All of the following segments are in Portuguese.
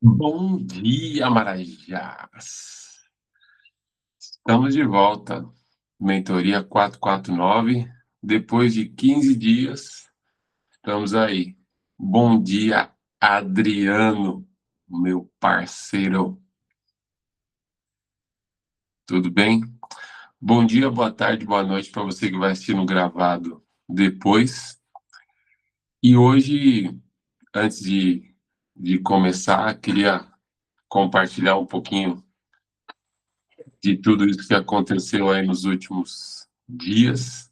Bom dia, Marajás! Estamos de volta. Mentoria 449. Depois de 15 dias, estamos aí. Bom dia, Adriano, meu parceiro. Tudo bem? Bom dia, boa tarde, boa noite para você que vai assistir no gravado depois. E hoje, antes de começar, queria compartilhar um pouquinho de tudo isso que aconteceu aí nos últimos dias,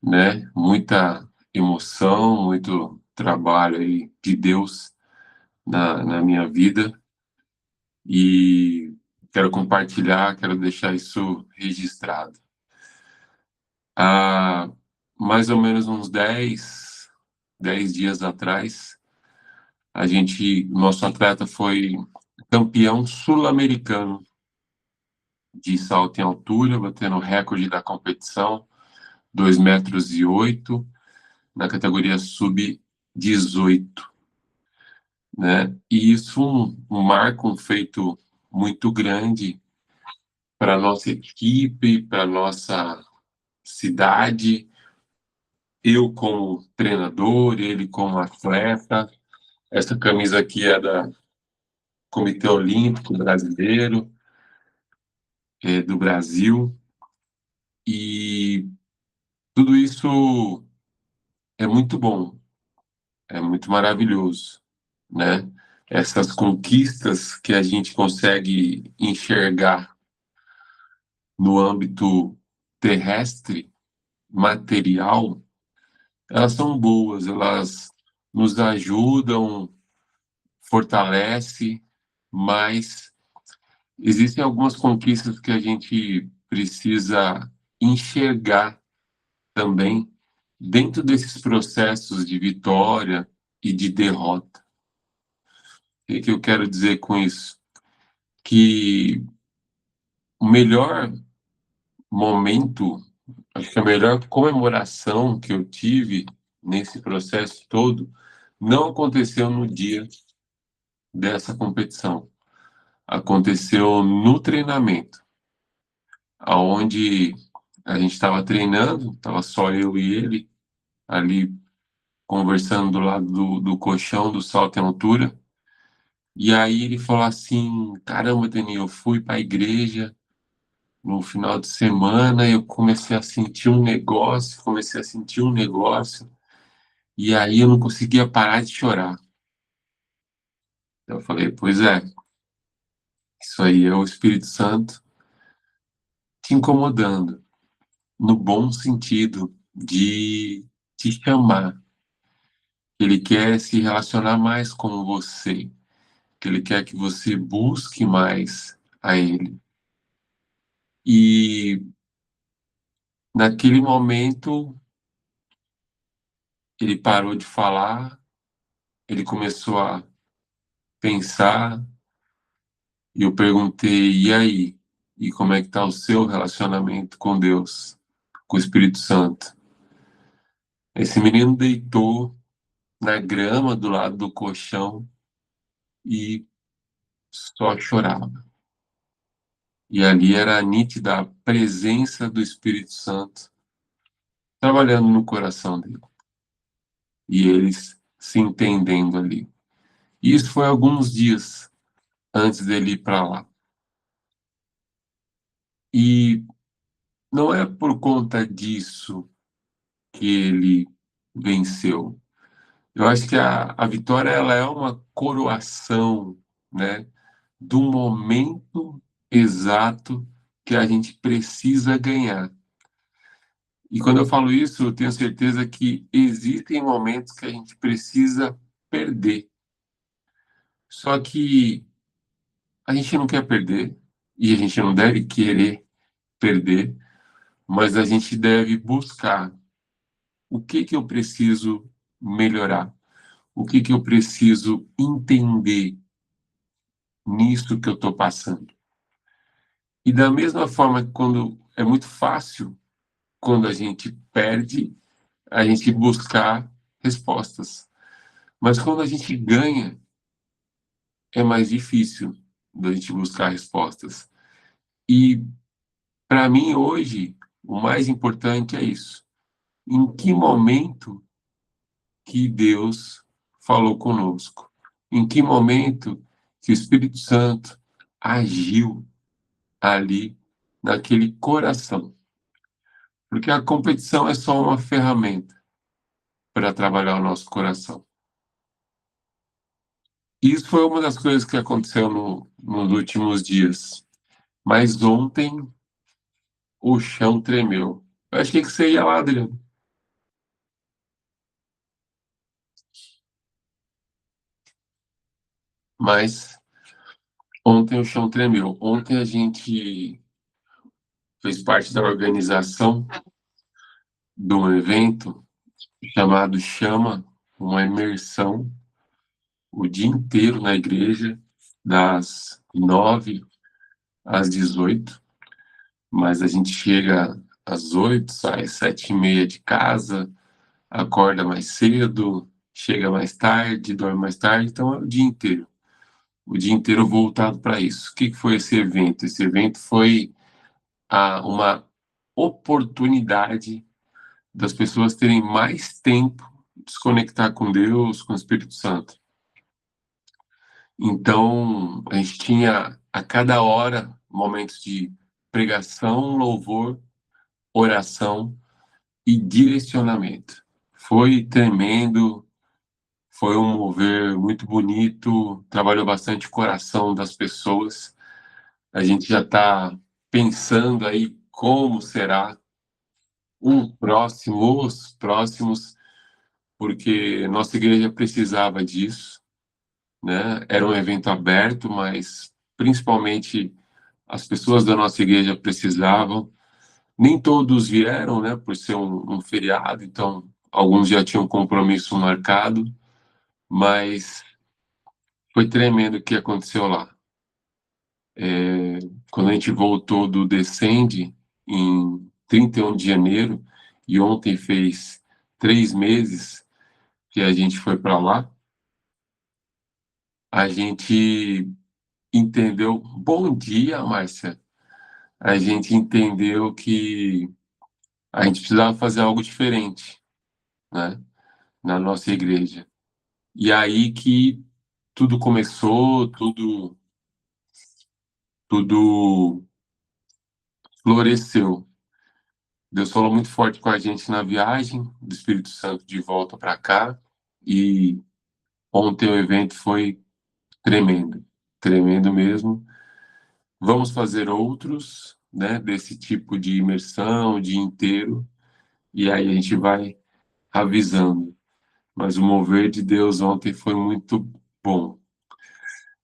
né? Muita emoção, muito trabalho aí de Deus na minha vida e quero compartilhar, quero deixar isso registrado. Há mais ou menos uns 10 dias atrás, nosso atleta foi campeão sul-americano de salto em altura, batendo o recorde da competição, 2,08 m, na categoria sub-18, né? E isso marca um feito muito grande para a nossa equipe, para a nossa cidade, eu como treinador, ele como atleta. Essa camisa aqui é da Comitê Olímpico Brasileiro, do Brasil, e tudo isso é muito bom, é muito maravilhoso, né? Essas conquistas que a gente consegue enxergar no âmbito terrestre, material, elas são boas, elas nos ajudam, fortalece, mas existem algumas conquistas que a gente precisa enxergar também dentro desses processos de vitória e de derrota. O que eu quero dizer com isso? Que o melhor momento, acho que a melhor comemoração que eu tive nesse processo todo não aconteceu no dia dessa competição. Aconteceu no treinamento, aonde a gente estava treinando, estava só eu e ele ali conversando do lado do colchão do salto em altura. E aí ele falou assim: caramba, Dani, eu fui para a igreja no final de semana, eu comecei a sentir um negócio, e aí eu não conseguia parar de chorar. Eu falei: pois é, isso aí é o Espírito Santo te incomodando, no bom sentido de te chamar. Ele quer se relacionar mais com você, que ele quer que você busque mais a ele. E naquele momento ele parou de falar, ele começou a pensar, e eu perguntei: e aí? E como é que está o seu relacionamento com Deus, com o Espírito Santo? Esse menino deitou na grama do lado do colchão e só chorava. E ali era a nítida presença do Espírito Santo trabalhando no coração dele. E eles se entendendo ali. E isso foi alguns dias antes dele ir para lá. E não é por conta disso que ele venceu. Eu acho que a vitória ela é uma coroação, né, do momento exato que a gente precisa ganhar. E quando eu falo isso, eu tenho certeza que existem momentos que a gente precisa perder. Só que a gente não quer perder e a gente não deve querer perder, mas a gente deve buscar o que que eu preciso melhorar, o que que eu preciso entender nisso que eu estou passando. E da mesma forma que quando é muito fácil, quando a gente perde, a gente buscar respostas. Mas quando a gente ganha, é mais difícil da gente buscar respostas. E, para mim, hoje, o mais importante é isso. Em que momento que Deus falou conosco? Em que momento que o Espírito Santo agiu ali naquele coração? Porque a competição é só uma ferramenta para trabalhar o nosso coração. Isso foi uma das coisas que aconteceu nos últimos dias. Mas ontem o chão tremeu. Eu achei que você ia lá, Adriano. Mas ontem o chão tremeu. Ontem a gente fez parte da organização de um evento chamado Chama, uma imersão o dia inteiro na igreja, das 9 às 18, mas a gente chega às 8, sai às 7h30 de casa, acorda mais cedo, chega mais tarde, dorme mais tarde, então é o dia inteiro voltado para isso. O que foi esse evento? Esse evento foi uma oportunidade das pessoas terem mais tempo de se conectar com Deus, com o Espírito Santo. Então, a gente tinha a cada hora momentos de pregação, louvor, oração e direcionamento. Foi tremendo, foi um mover muito bonito, trabalhou bastante o coração das pessoas. A gente já está pensando aí como será os próximos, porque nossa igreja precisava disso, né? Era um evento aberto, mas principalmente as pessoas da nossa igreja precisavam. Nem todos vieram, né? Por ser um feriado, então alguns já tinham compromisso marcado, mas foi tremendo o que aconteceu lá. Quando a gente voltou do Descende em 31 de janeiro, e ontem fez 3 meses que a gente foi para lá, a gente entendeu. Bom dia, Márcia. A gente entendeu que a gente precisava fazer algo diferente, né, na nossa igreja. E aí que tudo começou, tudo floresceu. Deus falou muito forte com a gente na viagem do Espírito Santo de volta para cá, e ontem o evento foi tremendo, tremendo mesmo. Vamos fazer outros, né, desse tipo de imersão, o dia inteiro, e aí a gente vai avisando. Mas o mover de Deus ontem foi muito bom.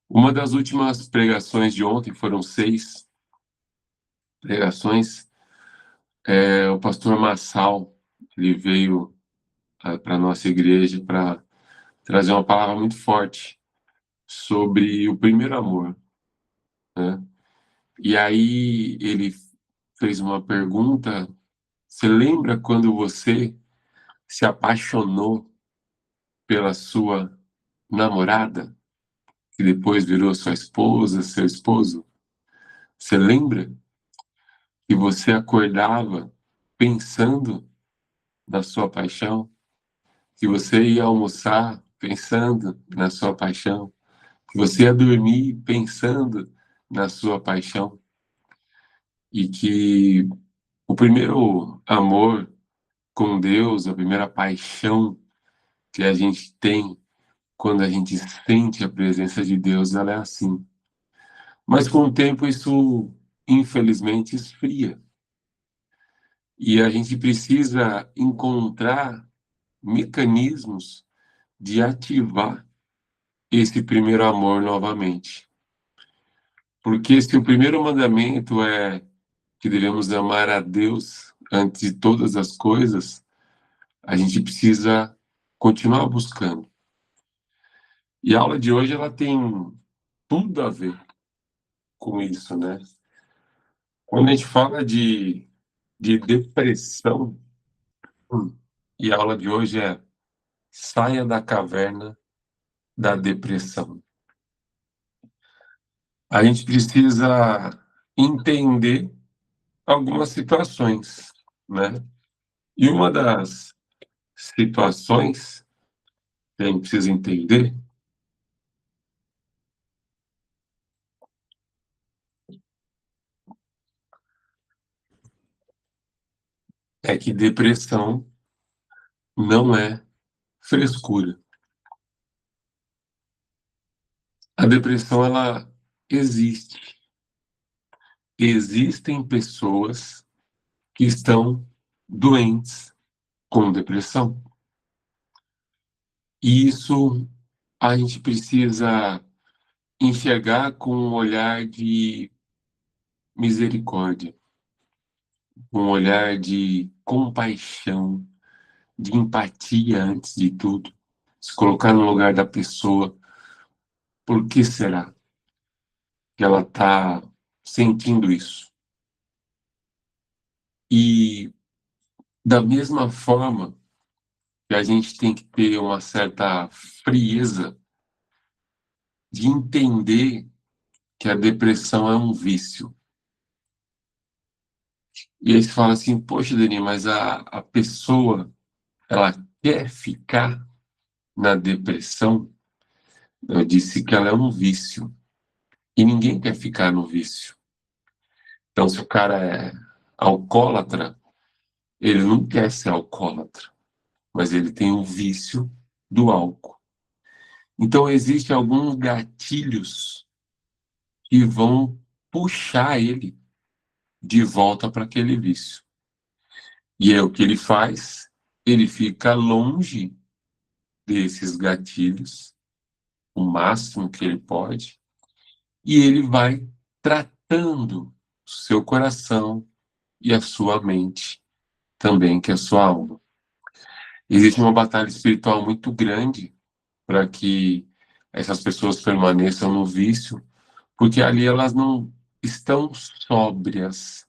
Uma das últimas pregações de ontem, foram 6 pregações, o pastor Massal, ele veio para a nossa igreja para trazer uma palavra muito forte sobre o primeiro amor, né? E aí ele fez uma pergunta: você lembra quando você se apaixonou pela sua namorada, que depois virou sua esposa, seu esposo? Você lembra que você acordava pensando na sua paixão? Que você ia almoçar pensando na sua paixão? Que você ia dormir pensando na sua paixão? E que o primeiro amor com Deus, a primeira paixão que a gente tem quando a gente sente a presença de Deus, ela é assim. Mas com o tempo isso, infelizmente, esfria. E a gente precisa encontrar mecanismos de ativar esse primeiro amor novamente. Porque se o primeiro mandamento é que devemos amar a Deus antes de todas as coisas, a gente precisa continuar buscando. E a aula de hoje ela tem tudo a ver com isso, né? Quando a gente fala de depressão, e a aula de hoje é: saia da caverna da depressão. a gente precisa entender algumas situações, né? E uma das situações que a gente precisa entender é que depressão não é frescura. A depressão, ela existe. Existem pessoas que estão doentes com depressão. E isso a gente precisa enxergar com um olhar de misericórdia, um olhar de compaixão, de empatia antes de tudo. Se colocar no lugar da pessoa. Por que será que ela está sentindo isso? E da mesma forma que a gente tem que ter uma certa frieza de entender que a depressão é um vício. E aí você fala assim, poxa, Dani, mas a pessoa, ela quer ficar na depressão? Eu disse que ela é um vício. E ninguém quer ficar no vício. Então, se o cara é alcoólatra, ele não quer ser alcoólatra, mas ele tem um vício do álcool. Então, existem alguns gatilhos que vão puxar ele de volta para aquele vício. E é o que ele faz, ele fica longe desses gatilhos, o máximo que ele pode, e ele vai tratando o seu coração e a sua mente também, que é a sua alma. Existe uma batalha espiritual muito grande para que essas pessoas permaneçam no vício, porque ali elas não estão sóbrias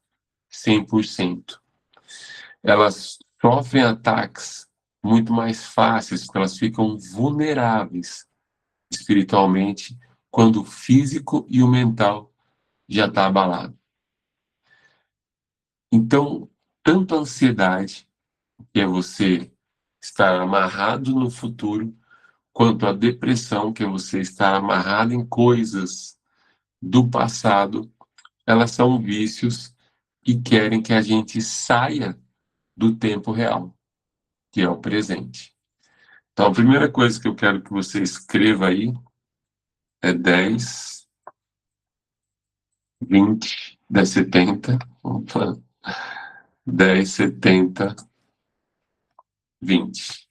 100%. Elas sofrem ataques muito mais fáceis, porque elas ficam vulneráveis espiritualmente quando o físico e o mental já está abalado. Então, tanto a ansiedade, que é você estar amarrado no futuro, quanto a depressão, que é você estar amarrado em coisas do passado, elas são vícios que querem que a gente saia do tempo real, que é o presente. Então, a primeira coisa que eu quero que você escreva aí é 10, 20, 10, 70, opa, 10, 70, 20.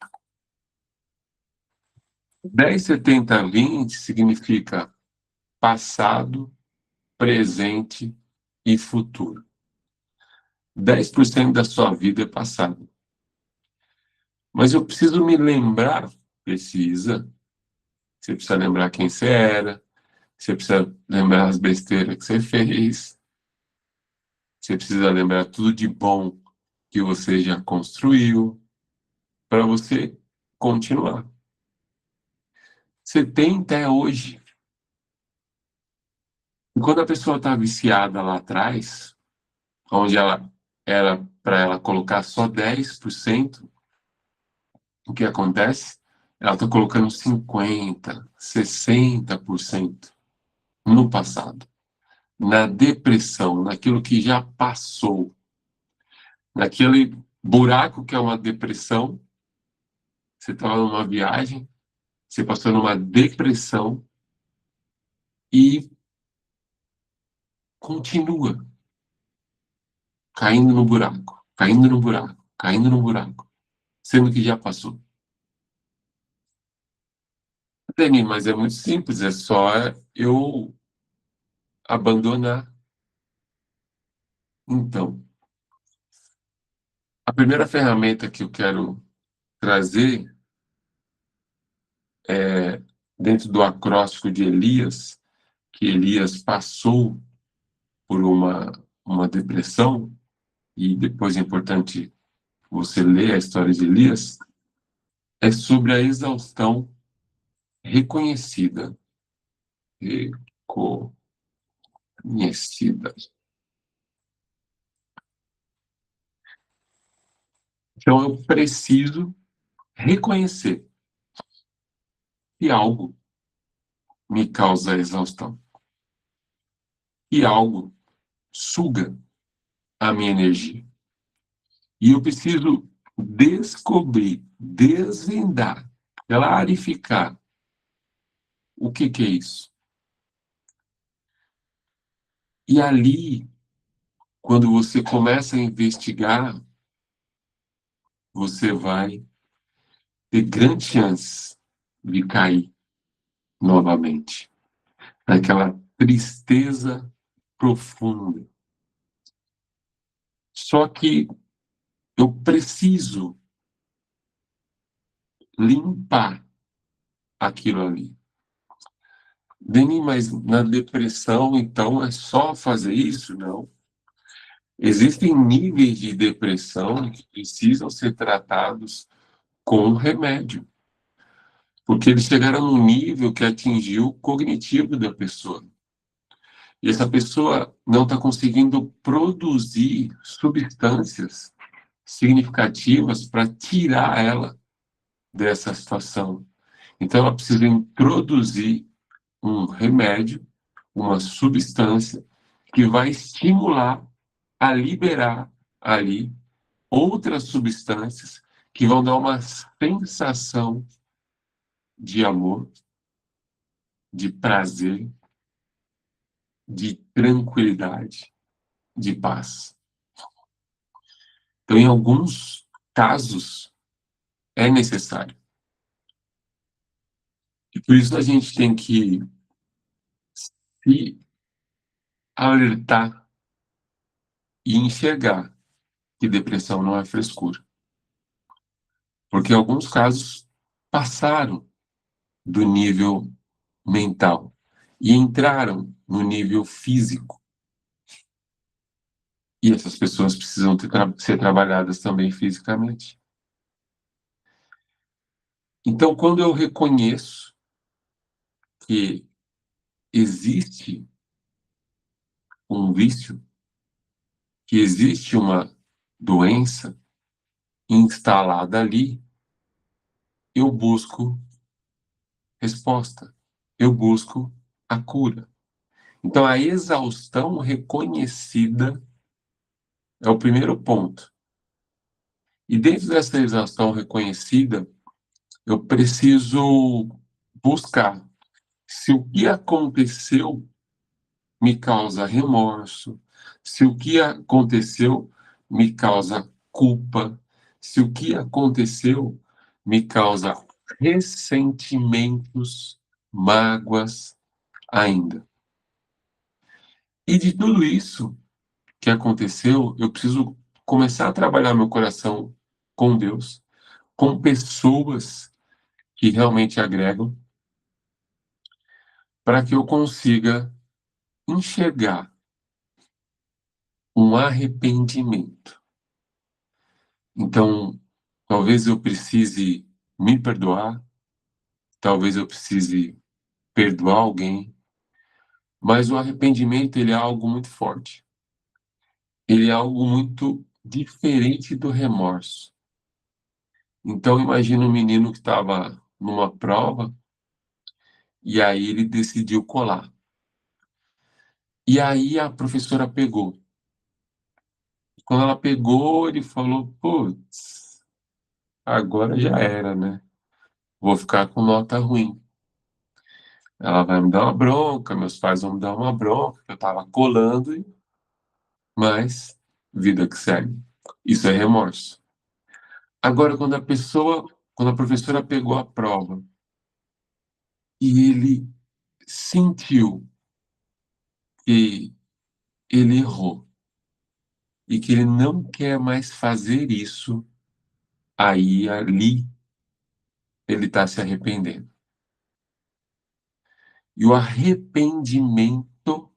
10, 70, 20 significa passado, presente e futuro. 10% da sua vida é passado. Mas eu preciso me lembrar, precisa. Você precisa lembrar quem você era, você precisa lembrar as besteiras que você fez, você precisa lembrar tudo de bom que você já construiu, para você continuar. Você tem até hoje. E quando a pessoa está viciada lá atrás, onde ela era para ela colocar só 10%, o que acontece? Ela está colocando 50%, 60% no passado, na depressão, naquilo que já passou, naquele buraco que é uma depressão. Você estava numa viagem, você passou numa depressão e continua caindo no buraco, caindo no buraco, caindo no buraco, sendo que já passou. Dani, mas é muito simples, é só eu abandonar. Então, a primeira ferramenta que eu quero trazer é dentro do acróstico de Elias, que Elias passou por uma depressão, e depois é importante você ler a história de Elias, é sobre a exaustão reconhecida. reconhecida. Então, eu preciso reconhecer que algo me causa exaustão, que algo suga a minha energia. E eu preciso descobrir, desvendar, clarificar o que é isso. E ali, quando você começa a investigar, você vai ter grande chance de cair novamente naquela tristeza profunda. Só que eu preciso limpar aquilo ali. Deni, mas na depressão, então, é só fazer isso? Não. Existem níveis de depressão que precisam ser tratados com remédio, porque eles chegaram num nível que atingiu o cognitivo da pessoa. E essa pessoa não está conseguindo produzir substâncias significativas para tirar ela dessa situação. Então, ela precisa introduzir um remédio, uma substância que vai estimular a liberar ali outras substâncias que vão dar uma sensação de amor, de prazer, de tranquilidade, de paz. Então, em alguns casos, é necessário. E por isso a gente tem que se alertar e enxergar que depressão não é frescura. Porque em alguns casos passaram do nível mental e entraram no nível físico. E essas pessoas precisam ser trabalhadas também fisicamente. Então, quando eu reconheço que existe um vício, que existe uma doença instalada ali, eu busco resposta, eu busco a cura. Então, a exaustão reconhecida é o primeiro ponto. E dentro dessa exaustão reconhecida, eu preciso buscar se o que aconteceu me causa remorso, se o que aconteceu me causa culpa, se o que aconteceu me causa ressentimentos, mágoas ainda. E de tudo isso que aconteceu, eu preciso começar a trabalhar meu coração com Deus, com pessoas que realmente agregam, para que eu consiga enxergar um arrependimento. Então, talvez eu precise me perdoar, talvez eu precise perdoar alguém, mas o arrependimento ele é algo muito forte. Ele é algo muito diferente do remorso. Então, imagina um menino que estava numa prova e aí ele decidiu colar. E aí a professora pegou. Quando ela pegou, ele falou: putz, agora já era, né? Vou ficar com nota ruim. Ela vai me dar uma bronca, meus pais vão me dar uma bronca, eu estava colando, mas vida que segue. Isso é remorso. Agora, quando a professora pegou a prova e ele sentiu que ele errou e que ele não quer mais fazer isso, aí ali ele está se arrependendo. E o arrependimento,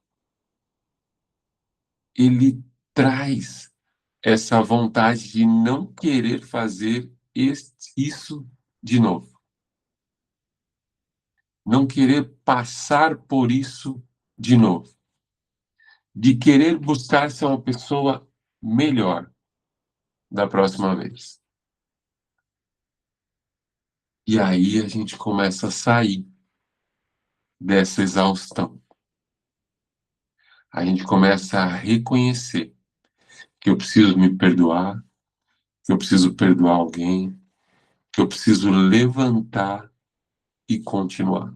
ele traz essa vontade de não querer fazer isso de novo. Não querer passar por isso de novo. de querer buscar ser uma pessoa melhor da próxima vez. E aí a gente começa a sair dessa exaustão. A gente começa a reconhecer que eu preciso me perdoar, que eu preciso perdoar alguém, que eu preciso levantar e continuar.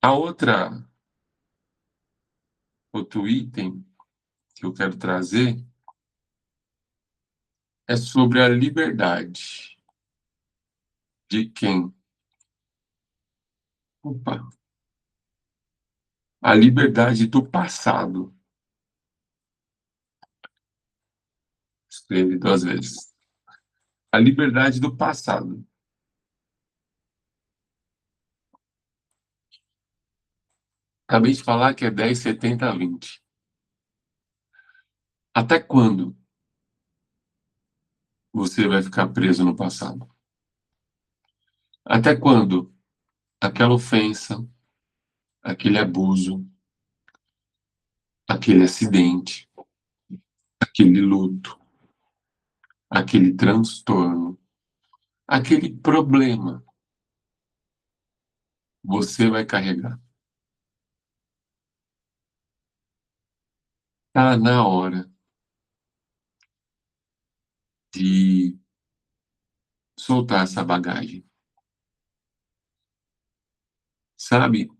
A outro item que eu quero trazer é sobre a liberdade de quem? Opa, a liberdade do passado. Escrevi 2 vezes. A liberdade do passado. Acabei de falar que é 10, 70, 20. Até quando você vai ficar preso no passado? Até quando aquela ofensa, aquele abuso, aquele acidente, aquele luto, aquele transtorno, aquele problema você vai carregar? Está na hora de soltar essa bagagem. Sabe,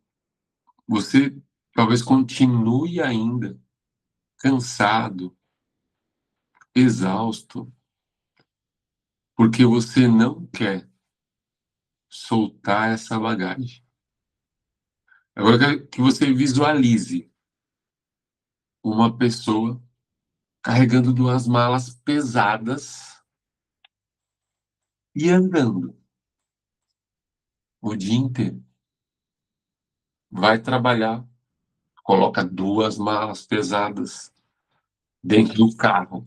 você talvez continue ainda cansado, exausto, porque você não quer soltar essa bagagem. Agora eu quero que você visualize uma pessoa carregando 2 malas pesadas e andando o dia inteiro. Vai trabalhar, coloca 2 malas pesadas dentro do carro.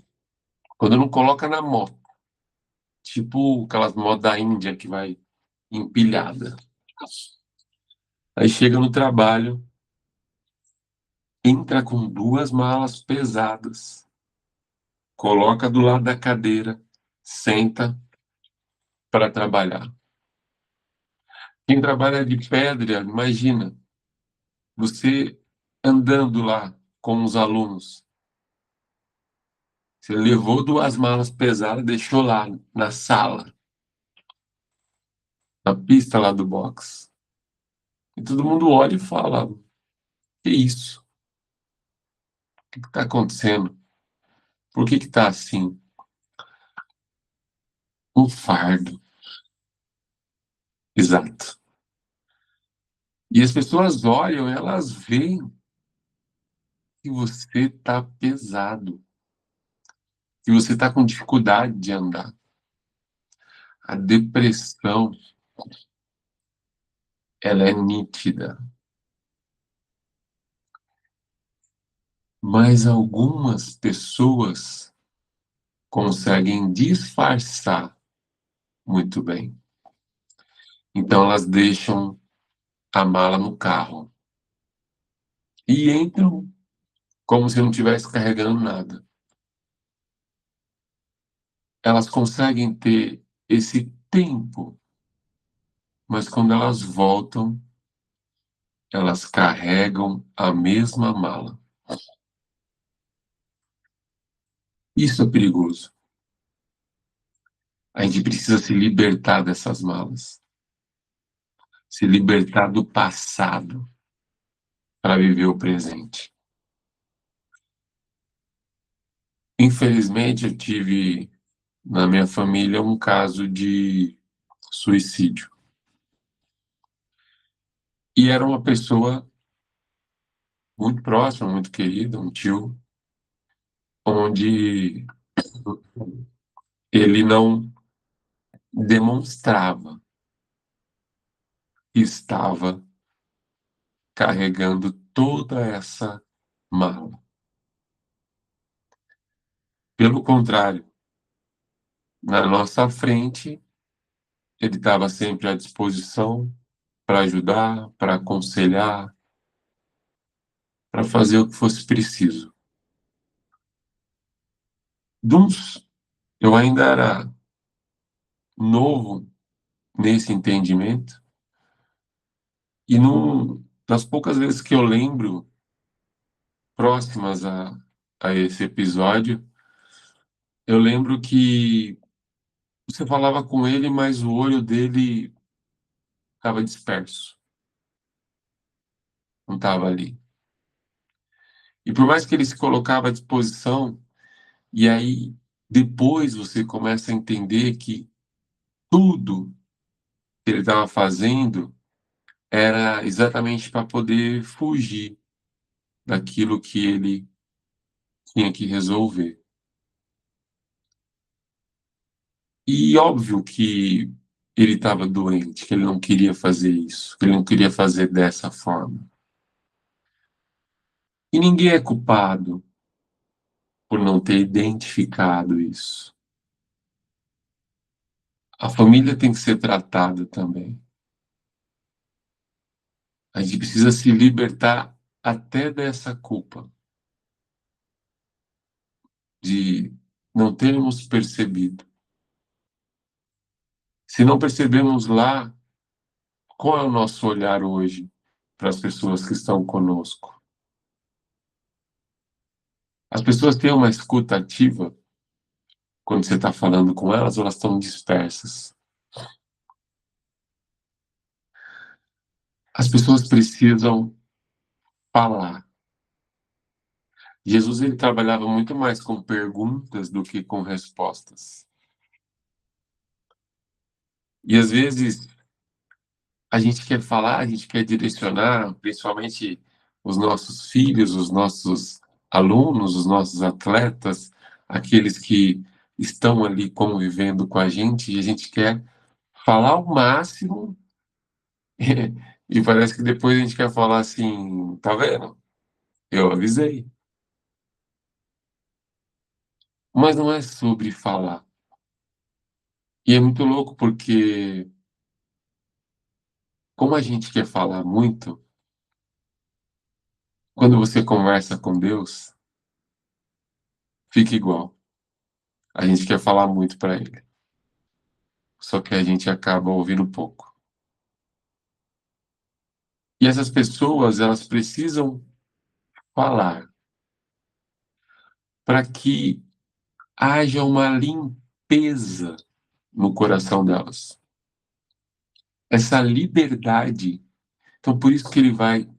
Quando não coloca na moto, tipo aquelas motos da Índia que vai empilhada. Aí chega no trabalho, entra com 2 malas pesadas, coloca do lado da cadeira, senta para trabalhar. Quem trabalha de pedra, imagina, você andando lá com os alunos. Você levou 2 malas pesadas, deixou lá na sala, na pista lá do box. E todo mundo olha e fala: que isso? O que está acontecendo? Por que está assim? Um fardo. Exato. E as pessoas olham, elas veem que você está pesado, que você está com dificuldade de andar. A depressão, ela é nítida. Mas algumas pessoas conseguem disfarçar muito bem. Então elas deixam a mala no carro e entram como se não estivesse carregando nada. Elas conseguem ter esse tempo, mas quando elas voltam, elas carregam a mesma mala. Isso é perigoso. A gente precisa se libertar dessas malas, se libertar do passado para viver o presente. Infelizmente, eu tive na minha família um caso de suicídio. E era uma pessoa muito próxima, muito querida, um tio, onde ele não demonstrava que estava carregando toda essa mala. Pelo contrário, na nossa frente, ele estava sempre à disposição para ajudar, para aconselhar, para fazer o que fosse preciso. Duns, eu ainda era novo nesse entendimento, e das poucas vezes que eu lembro, próximas a esse episódio, eu lembro que você falava com ele, mas o olho dele estava disperso, não estava ali. E por mais que ele se colocava à disposição, e aí depois você começa a entender que tudo que ele estava fazendo era exatamente para poder fugir daquilo que ele tinha que resolver. E óbvio que ele estava doente, que ele não queria fazer isso, que ele não queria fazer dessa forma. E ninguém é culpado por não ter identificado isso. A família tem que ser tratada também. A gente precisa se libertar até dessa culpa de não termos percebido. Se não percebemos lá, qual é o nosso olhar hoje para as pessoas que estão conosco? As pessoas têm uma escuta ativa quando você está falando com elas, ou elas estão dispersas? As pessoas precisam falar. Jesus ele trabalhava muito mais com perguntas do que com respostas. E às vezes a gente quer falar, a gente quer direcionar, principalmente os nossos filhos, os nossos alunos, os nossos atletas, aqueles que estão ali convivendo com a gente, e a gente quer falar o máximo, e parece que depois a gente quer falar assim, tá vendo? Eu avisei. Mas não é sobre falar. E é muito louco porque, como a gente quer falar muito, quando você conversa com Deus, fica igual. A gente quer falar muito para Ele, só que a gente acaba ouvindo pouco. E essas pessoas, elas precisam falar para que haja uma limpeza no coração delas. Essa liberdade. Então, por isso que ele vai.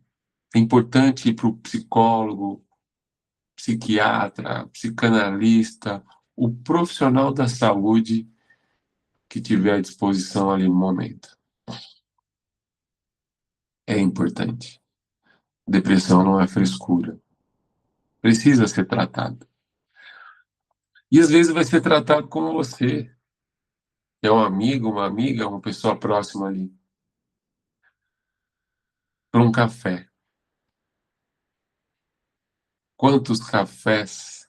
É importante ir para o psicólogo, psiquiatra, psicanalista, o profissional da saúde que tiver à disposição ali no momento. É importante. Depressão não é frescura. Precisa ser tratado. E às vezes vai ser tratado como você. É um amigo, uma amiga, uma pessoa próxima ali. Para um café. Quantos cafés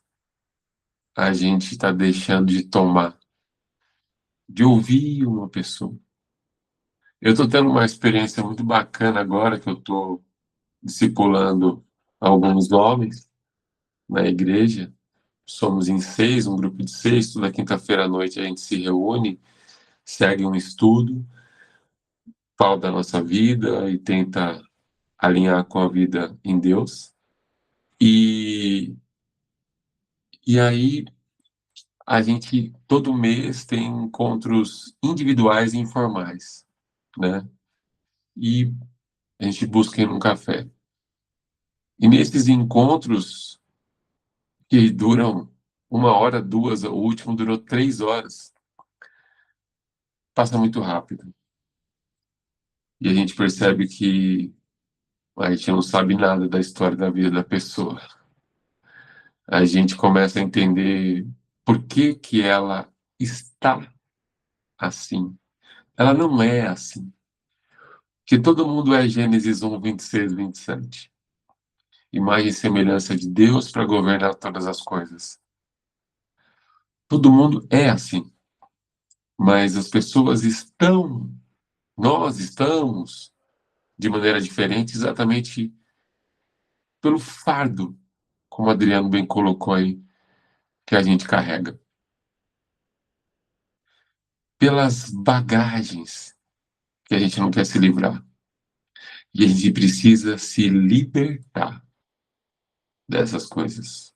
a gente está deixando de tomar? De ouvir uma pessoa. Eu estou tendo uma experiência muito bacana agora que eu estou discipulando alguns homens na igreja. Somos em 6, um grupo de 6. Toda quinta-feira à noite a gente se reúne, segue um estudo, fala da nossa vida e tenta alinhar com a vida em Deus. E aí a gente todo mês tem encontros individuais e informais, né? E a gente busca ir num café. E nesses encontros que duram 1 hora, 2, o último durou 3 horas, passa muito rápido. E a gente percebe que a gente não sabe nada da história da vida da pessoa. A gente começa a entender por que que ela está assim. Ela não é assim. Que todo mundo é Gênesis 1, 26, 27. Imagem e semelhança de Deus para governar todas as coisas. Todo mundo é assim. Mas as pessoas estão, nós estamos, de maneira diferente, exatamente pelo fardo, como o Adriano bem colocou aí, que a gente carrega, pelas bagagens que a gente não quer se livrar. E a gente precisa se libertar dessas coisas.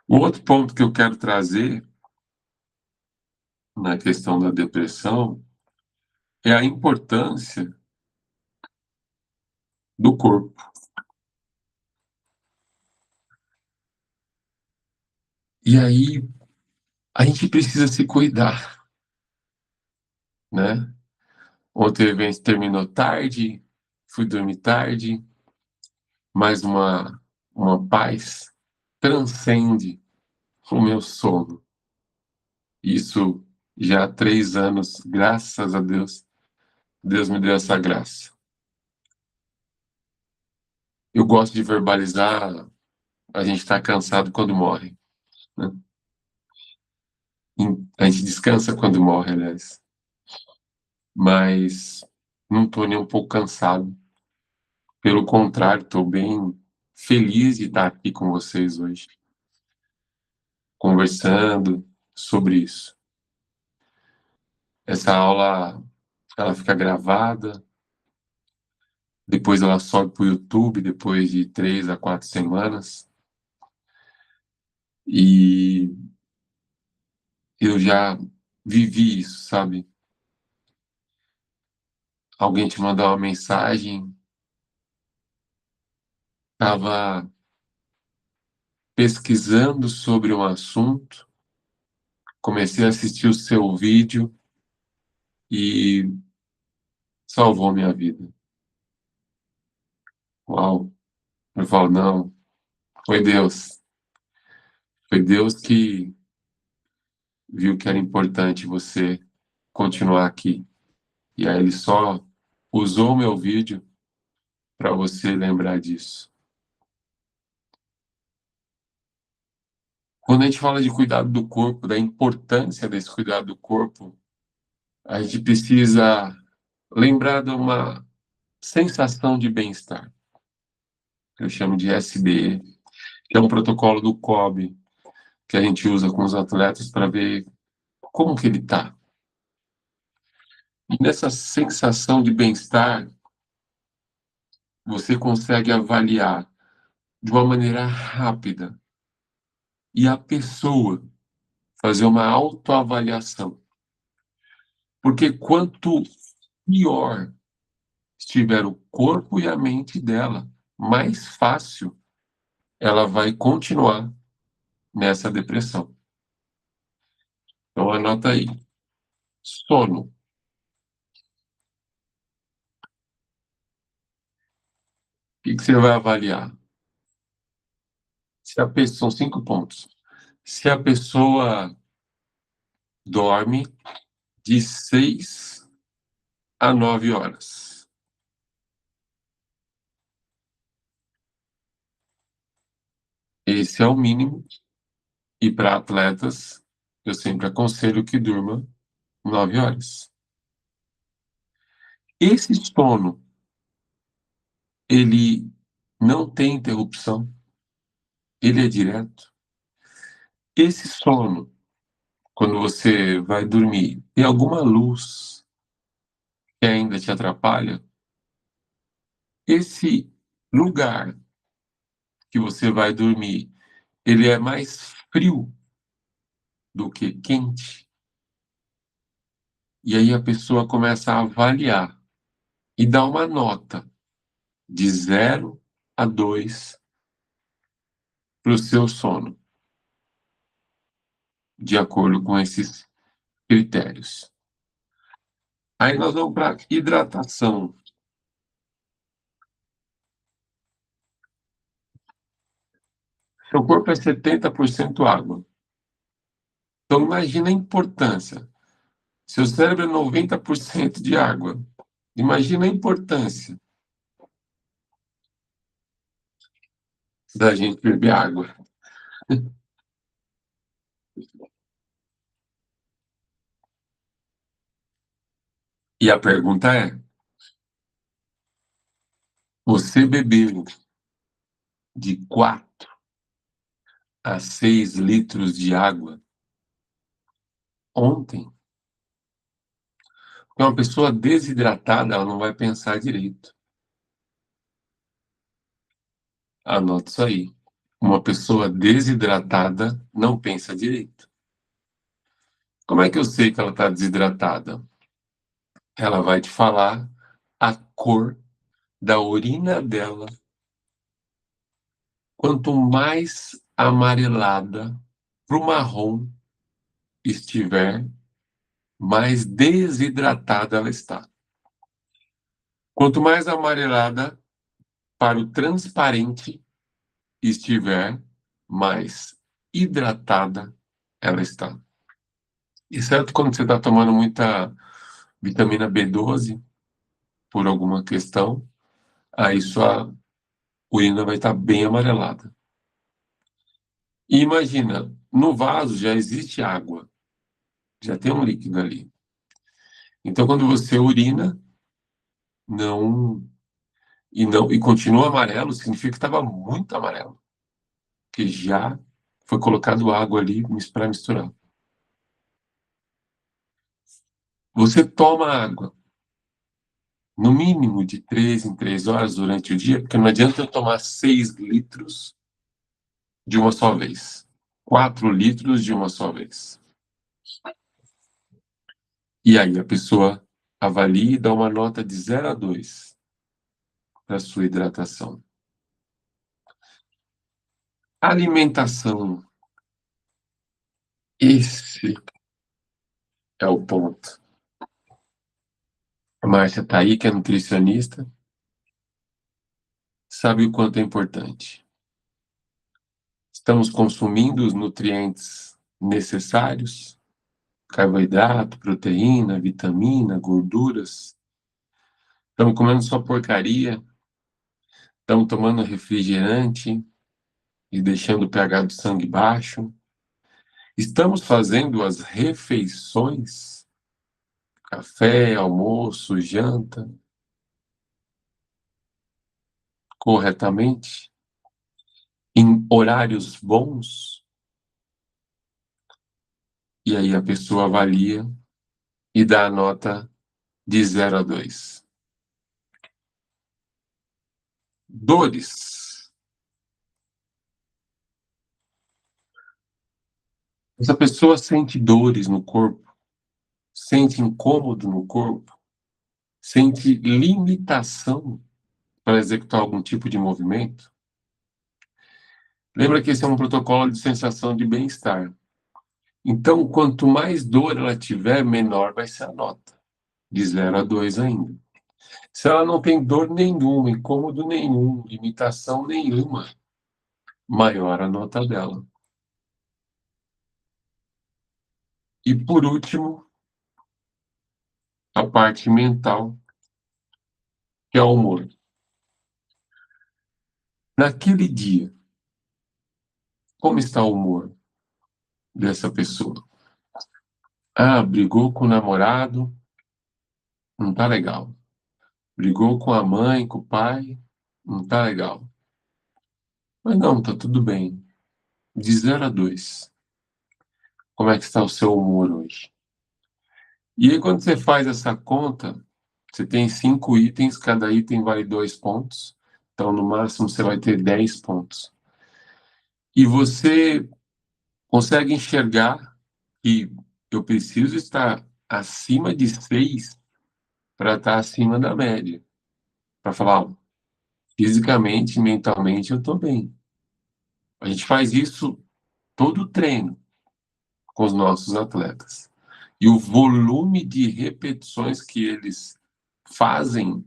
O outro ponto que eu quero trazer na questão da depressão é a importância do corpo. E aí a gente precisa se cuidar, né? Ontem o evento terminou tarde, fui dormir tarde, mas uma paz transcende o meu sono. Isso já há 3 anos, graças a Deus, Deus me deu essa graça. Eu gosto de verbalizar, a gente está cansado quando morre, né? A gente descansa quando morre, aliás. Mas não estou nem um pouco cansado. Pelo contrário, estou bem feliz de estar aqui com vocês hoje, conversando sobre isso. Essa aula, ela fica gravada, depois ela sobe para o YouTube, depois de 3 a 4 semanas. E eu já vivi isso, sabe? Alguém te mandar uma mensagem, estava pesquisando sobre um assunto, comecei a assistir o seu vídeo e salvou minha vida. Uau! Eu falo, não, foi Deus. Foi Deus que viu que era importante você continuar aqui. E aí ele só usou o meu vídeo para você lembrar disso. Quando a gente fala de cuidado do corpo, da importância desse cuidado do corpo, a gente precisa lembrar de uma sensação de bem-estar, que eu chamo de SBE, que é um protocolo do COB, que a gente usa com os atletas para ver como que ele está. E nessa sensação de bem-estar, você consegue avaliar de uma maneira rápida e a pessoa fazer uma autoavaliação. Porque quanto pior estiver o corpo e a mente dela, mais fácil ela vai continuar nessa depressão. Então anota aí. Sono. O que você vai avaliar? Se a pessoa, são 5 pontos. Se a pessoa dorme de 6 a 9 horas. Esse é o mínimo. E para atletas, eu sempre aconselho que durma 9 horas. Esse sono, ele não tem interrupção, ele é direto. Esse sono, quando você vai dormir, tem alguma luz que ainda te atrapalha, esse lugar que você vai dormir, ele é mais frio do que quente. E aí a pessoa começa a avaliar e dá uma nota de 0 a 2 para o seu sono, de acordo com esses critérios. Aí nós vamos para hidratação. Seu corpo é 70% água. Então imagina a importância. Seu cérebro é 90% de água. Imagina a importância da gente beber água. E a pergunta é: você bebeu de 4 a 6 litros de água ontem. Porque uma pessoa desidratada, ela não vai pensar direito. Anota isso aí. Uma pessoa desidratada não pensa direito. Como é que eu sei que ela está desidratada? Ela vai te falar a cor da urina dela. Quanto mais amarelada para o marrom estiver, mais desidratada ela está. Quanto mais amarelada para o transparente estiver, mais hidratada ela está. Exceto quando você está tomando muita vitamina B12, por alguma questão, aí sua urina vai estar bem amarelada. E imagina, no vaso já existe água, já tem um líquido ali. Então, quando você urina, não e continua amarelo, significa que estava muito amarelo, que já foi colocado água ali para misturar. Você toma água, no mínimo de 3 em 3 horas durante o dia, porque não adianta eu tomar 6 litros de uma só vez, 4 litros de uma só vez. E aí a pessoa avalia e dá uma nota de 0 a 2 para sua hidratação. Alimentação. Esse é o ponto. A Márcia está aí, que é nutricionista, sabe o quanto é importante. Estamos consumindo os nutrientes necessários, carboidrato, proteína, vitamina, gorduras. Estamos comendo só porcaria, estamos tomando refrigerante e deixando o pH do sangue baixo. Estamos fazendo as refeições, café, almoço, janta, corretamente, em horários bons. E aí a pessoa avalia e dá a nota de 0 a 2. Dores. Essa pessoa sente dores no corpo, sente incômodo no corpo, sente limitação para executar algum tipo de movimento. Lembra que esse é um protocolo de sensação de bem-estar. Então, quanto mais dor ela tiver, menor vai ser a nota, de 0 a 2 ainda. Se ela não tem dor nenhuma, incômodo nenhum, limitação nenhuma, maior a nota dela. E por último, a parte mental, que é o humor. Naquele dia, como está o humor dessa pessoa? Ah, brigou com o namorado, não tá legal. Brigou com a mãe, com o pai, não tá legal. Mas não, tá tudo bem. De 0 a 2, como é que está o seu humor hoje? E aí, quando você faz essa conta, você tem 5 itens, cada item vale 2 pontos. Então, no máximo, você vai ter 10 pontos. E você consegue enxergar que eu preciso estar acima de 6 para estar acima da média. Para falar, ó, fisicamente, mentalmente, eu estou bem. A gente faz isso todo o treino com os nossos atletas. E o volume de repetições que eles fazem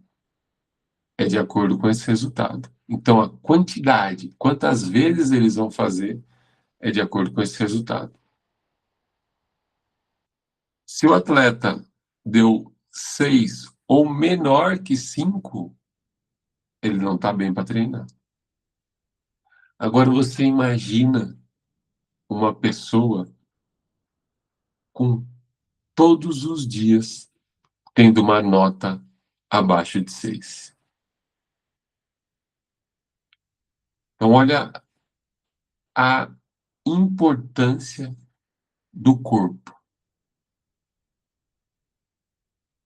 é de acordo com esse resultado. Então, a quantidade, quantas vezes eles vão fazer, é de acordo com esse resultado. Se o atleta deu 6 ou menor que 5, ele não está bem para treinar. Agora, você imagina uma pessoa com todos os dias tendo uma nota abaixo de 6. Então, olha a importância do corpo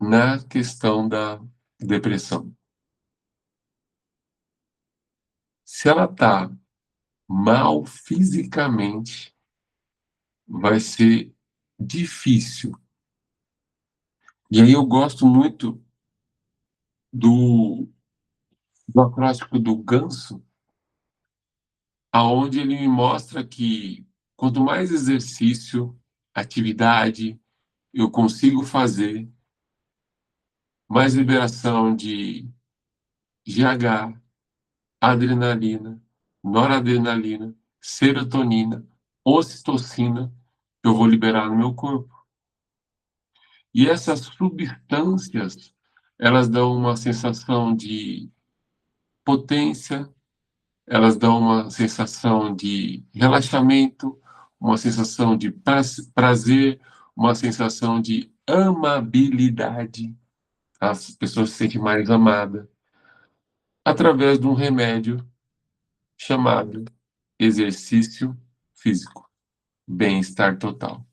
na questão da depressão. Se ela está mal fisicamente, vai ser difícil. E aí eu gosto muito do, do acróstico do Ganso, aonde ele me mostra que quanto mais exercício, atividade eu consigo fazer, mais liberação de GH, adrenalina, noradrenalina, serotonina, ocitocina, eu vou liberar no meu corpo. E essas substâncias, elas dão uma sensação de potência, elas dão uma sensação de relaxamento, uma sensação de prazer, uma sensação de amabilidade. As pessoas se sentem mais amadas através de um remédio chamado exercício físico, bem-estar total.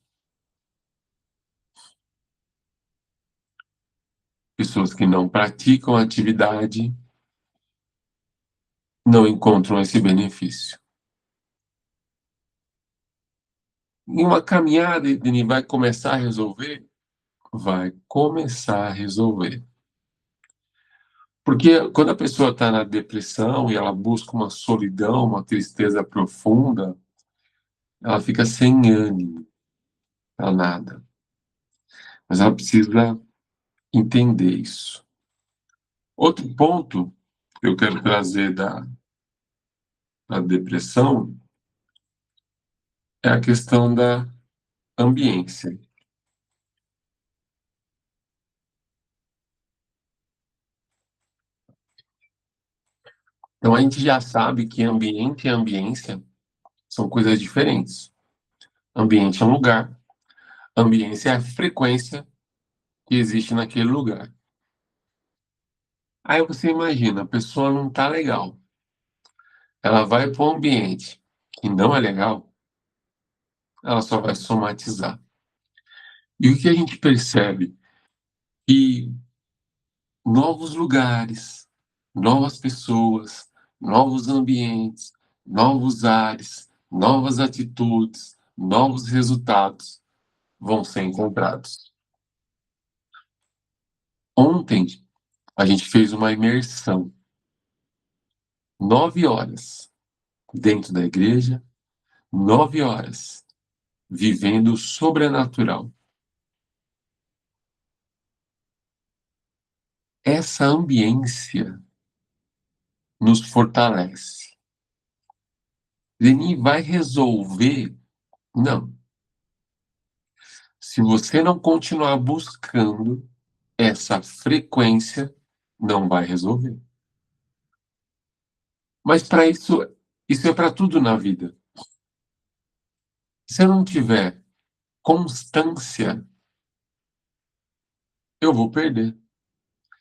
Pessoas que não praticam atividade não encontram esse benefício. Em uma caminhada, ele vai começar a resolver? Vai começar a resolver. Porque quando a pessoa está na depressão e ela busca uma solidão, uma tristeza profunda, ela fica sem ânimo para nada. Mas ela precisa entender isso. Outro ponto que eu quero trazer da depressão é a questão da ambiência. Então, a gente já sabe que ambiente e ambiência são coisas diferentes. Ambiente é um lugar, ambiência é a frequência que existe naquele lugar. Aí você imagina, a pessoa não está legal. Ela vai para um ambiente que não é legal, ela só vai somatizar. E o que a gente percebe? Que novos lugares, novas pessoas, novos ambientes, novos ares, novas atitudes, novos resultados vão ser encontrados. Ontem, a gente fez uma imersão, 9 horas dentro da igreja, 9 horas vivendo o sobrenatural. Essa ambiência nos fortalece. Denis vai resolver? Não. Se você não continuar buscando essa frequência, não vai resolver. Mas para isso, isso é para tudo na vida. Se eu não tiver constância, eu vou perder.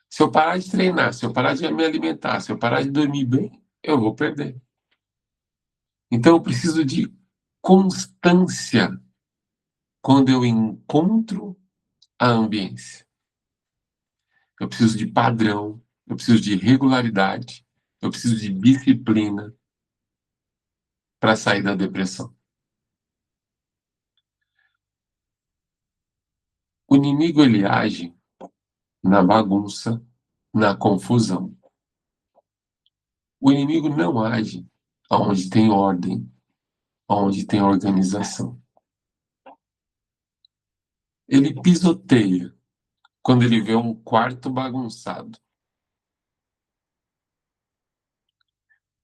Se eu parar de treinar, se eu parar de me alimentar, se eu parar de dormir bem, eu vou perder. Então eu preciso de constância quando eu encontro a ambiência. Eu preciso de padrão, eu preciso de regularidade, eu preciso de disciplina para sair da depressão. O inimigo ele age na bagunça, na confusão. O inimigo não age onde tem ordem, onde tem organização. Ele pisoteia quando ele vê um quarto bagunçado.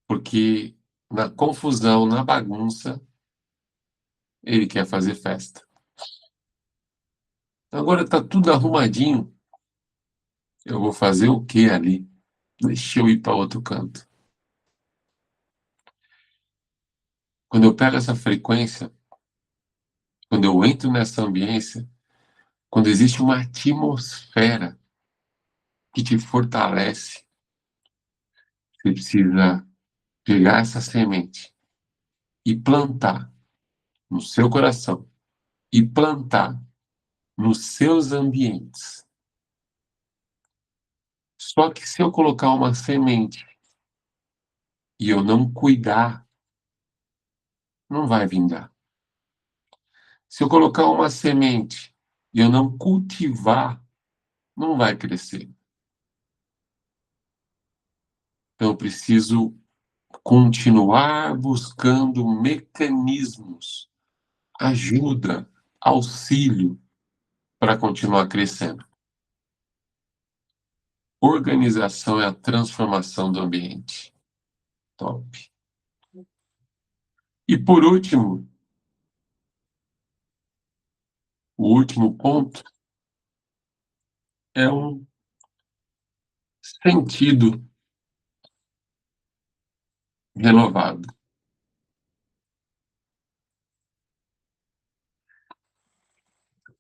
Porque na confusão, na bagunça, ele quer fazer festa. Agora está tudo arrumadinho. Eu vou fazer o que ali? Deixa eu ir para outro canto. Quando eu pego essa frequência, quando eu entro nessa ambiência, quando existe uma atmosfera que te fortalece, você precisa pegar essa semente e plantar no seu coração e plantar nos seus ambientes. Só que se eu colocar uma semente e eu não cuidar, não vai vingar. Se eu colocar uma semente e eu não cultivar, não vai crescer. Então eu preciso continuar buscando mecanismos, ajuda, auxílio para continuar crescendo. Organização é a transformação do ambiente. Top. E por último, o último ponto é um sentido renovado.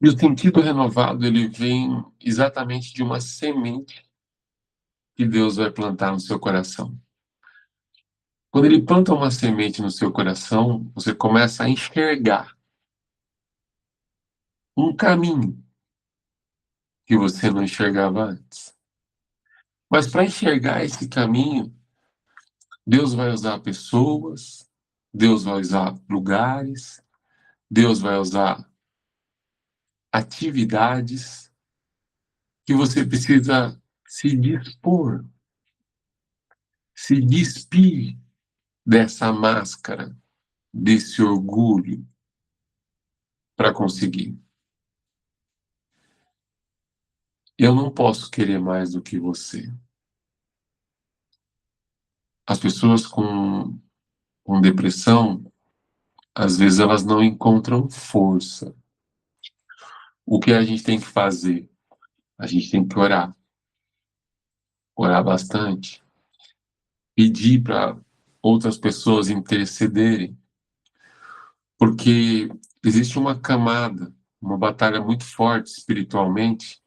E o sentido renovado, ele vem exatamente de uma semente que Deus vai plantar no seu coração. Quando ele planta uma semente no seu coração, você começa a enxergar um caminho que você não enxergava antes. Mas para enxergar esse caminho, Deus vai usar pessoas, Deus vai usar lugares, Deus vai usar atividades que você precisa se dispor, se despir dessa máscara, desse orgulho para conseguir. Eu não posso querer mais do que você. As pessoas com depressão, às vezes elas não encontram força. O que a gente tem que fazer? A gente tem que orar bastante, pedir para outras pessoas intercederem, porque existe uma camada, uma batalha muito forte espiritualmente,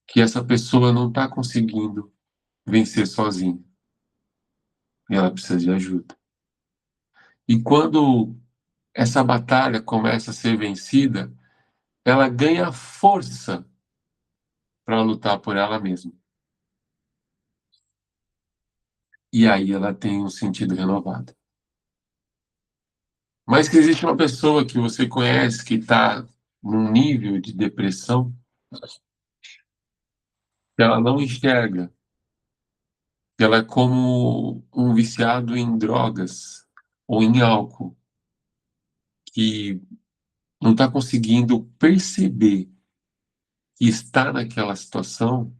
que essa pessoa não está conseguindo vencer sozinha. E ela precisa de ajuda. E quando essa batalha começa a ser vencida, ela ganha força para lutar por ela mesma. E aí ela tem um sentido renovado. Mas que existe uma pessoa que você conhece que está num nível de depressão que ela não enxerga, que ela é como um viciado em drogas ou em álcool, que não está conseguindo perceber que está naquela situação,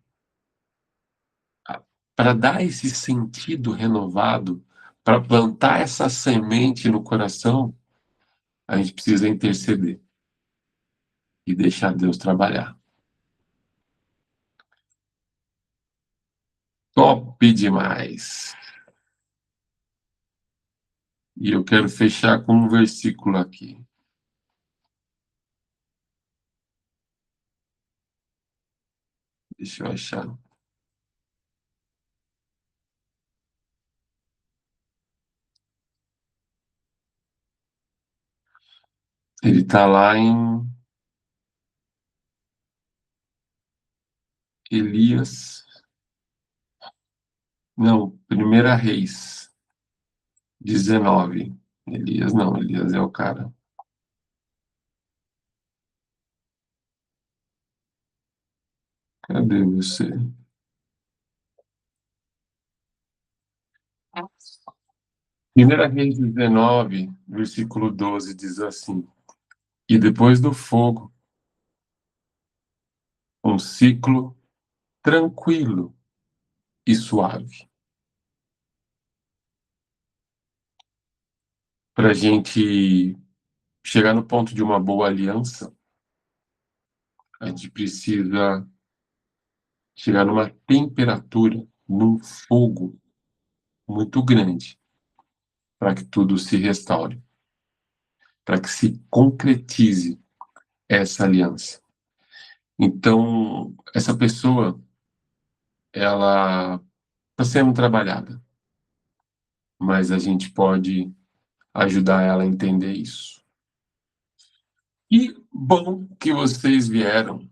para dar esse sentido renovado, para plantar essa semente no coração, a gente precisa interceder e deixar Deus trabalhar. Top demais! E eu quero fechar com um versículo aqui. Deixa eu achar. Ele está lá em Elias. Não, Primeira Reis 19. Elias não, Elias é o cara. Cadê você? Primeira Reis 19, versículo 12, diz assim: E depois do fogo, um ciclo tranquilo e suave. Para a gente chegar no ponto de uma boa aliança, a gente precisa chegar numa temperatura, num fogo muito grande, para que tudo se restaure, para que se concretize essa aliança. Então, essa pessoa, ela está sendo trabalhada. mas a gente pode ajudar ela a entender isso. E bom que vocês vieram.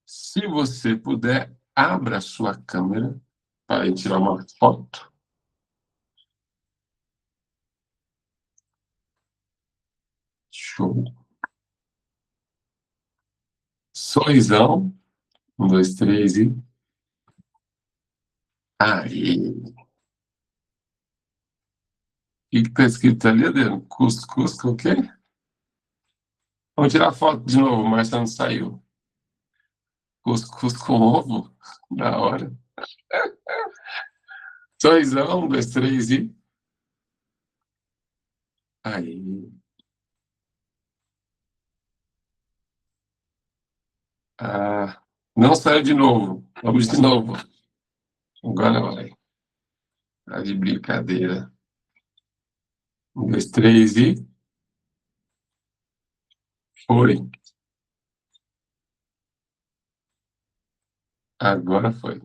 Se você puder, abra a sua câmera para tirar uma foto. Show. Sorrisão. Um, dois, três e. Aí. O que está escrito ali, Adriano? Cuscuz com o quê? Vamos tirar foto de novo, mas não saiu. Cuscuz com ovo? Da hora. Sorrisão, um, dois, três e. Aí. Ah, não saiu de novo. Vamos de novo. Agora vai. Tá de brincadeira. Um, dois, três e. Foi. Agora foi.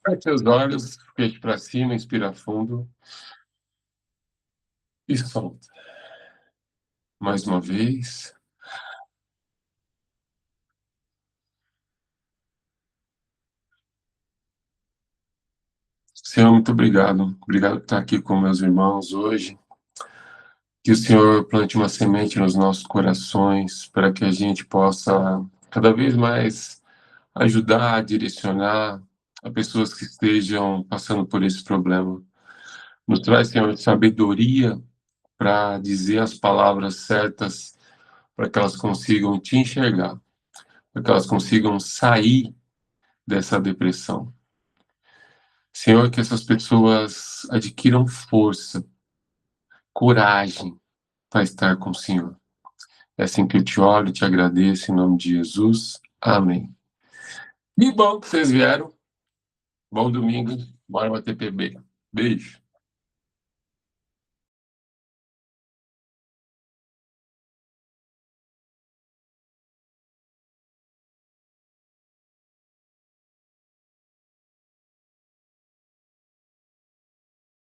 Feche os olhos, feche para cima, inspira fundo e solta. Mais uma vez. Senhor, muito obrigado. Obrigado por estar aqui com meus irmãos hoje. Que o Senhor plante uma semente nos nossos corações para que a gente possa cada vez mais ajudar, direcionar a pessoas que estejam passando por esse problema. Nos traz, Senhor, sabedoria para dizer as palavras certas para que elas consigam te enxergar, para que elas consigam sair dessa depressão. Senhor, que essas pessoas adquiram força, coragem para estar com o Senhor. É assim que eu te oro e te agradeço em nome de Jesus. Amém. E bom que vocês vieram. Bom domingo. Bora bater PB. Beijo.